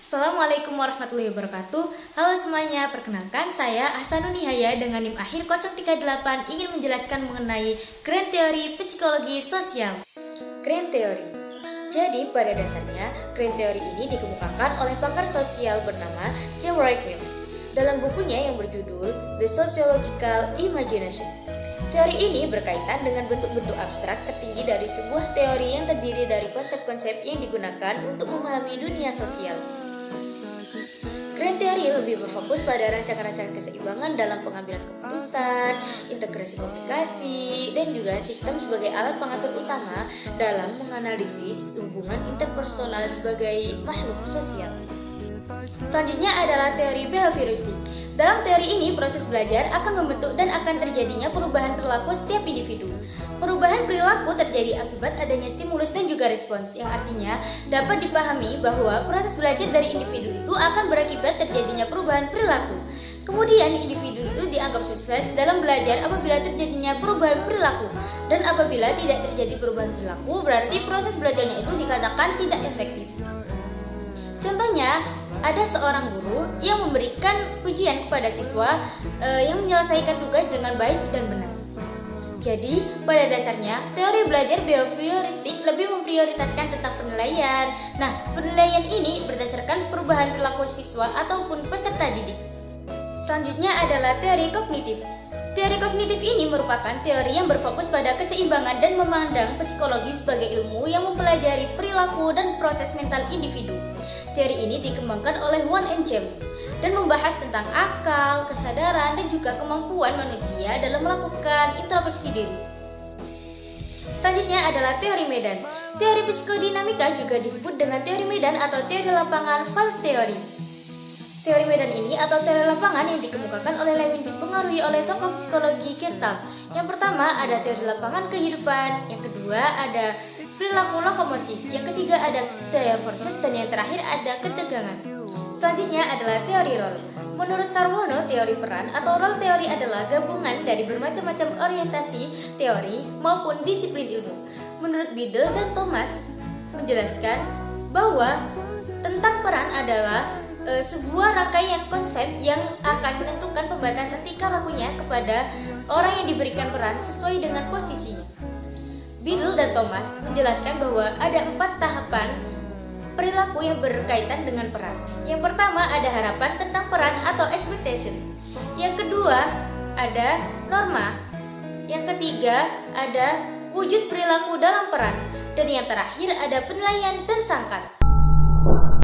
Assalamualaikum warahmatullahi wabarakatuh. Halo semuanya, perkenalkan saya Ahsanun Nihaya dengan NIM akhir 038 ingin menjelaskan mengenai Grand Teori Psikologi Sosial. Grand Teori. Jadi pada dasarnya Grand Teori ini dikemukakan oleh pakar sosial bernama J. Wright Mills dalam bukunya yang berjudul The Sociological Imagination. Teori ini berkaitan dengan bentuk-bentuk abstrak tertinggi dari sebuah teori yang terdiri dari konsep-konsep yang digunakan untuk memahami dunia sosial. Grand Teori lebih berfokus pada rancangan-rancangan keseimbangan dalam pengambilan keputusan, integrasi komunikasi, dan juga sistem sebagai alat pengatur utama dalam menganalisis hubungan interpersonal sebagai makhluk sosial. Selanjutnya adalah teori behavioristik. Dalam teori ini, proses belajar akan membentuk dan akan terjadinya perubahan perilaku setiap individu. Perubahan perilaku terjadi akibat adanya stimulus dan juga respons, yang artinya dapat dipahami bahwa proses belajar dari individu itu akan berakibat terjadinya perubahan perilaku. Kemudian, individu itu dianggap sukses dalam belajar apabila terjadinya perubahan perilaku. Dan apabila tidak terjadi perubahan perilaku, berarti proses belajarnya itu dikatakan tidak efektif. Contohnya, ada seorang guru yang memberikan pujian kepada siswa yang menyelesaikan tugas dengan baik dan benar. Jadi, pada dasarnya, teori belajar behavioristik lebih memprioritaskan tentang penilaian. Nah, penilaian ini berdasarkan perubahan perilaku siswa ataupun peserta didik. Selanjutnya adalah teori kognitif. Teori kognitif ini merupakan teori yang berfokus pada keseimbangan dan memandang psikologi sebagai ilmu yang mempelajari perilaku dan proses mental individu. Teori ini dikembangkan oleh Wang and James dan membahas tentang akal, kesadaran, dan juga kemampuan manusia dalam melakukan introspeksi diri. Selanjutnya adalah teori medan. Teori psikodinamika juga disebut dengan teori medan atau teori lapangan field theory. Teori medan ini atau teori lapangan yang dikemukakan oleh Lewin dipengaruhi oleh tokoh psikologi Gestalt. Yang pertama ada teori lapangan kehidupan, yang kedua ada perilaku lokomosi, yang ketiga ada daya forces, dan yang terakhir ada ketegangan. Selanjutnya adalah teori role. Menurut Sarwono, teori peran atau role teori adalah gabungan dari bermacam-macam orientasi teori maupun disiplin ilmu. Menurut Biddle dan Thomas menjelaskan bahwa tentang peran adalah sebuah rangkaian konsep yang akan menentukan pembatasan tingkah lakunya kepada orang yang diberikan peran sesuai dengan posisinya. Biddle dan Thomas menjelaskan bahwa ada 4 tahapan perilaku yang berkaitan dengan peran. Yang pertama ada harapan tentang peran atau expectation. Yang kedua ada norma. Yang ketiga ada wujud perilaku dalam peran. Dan yang terakhir ada penilaian dan sangkat.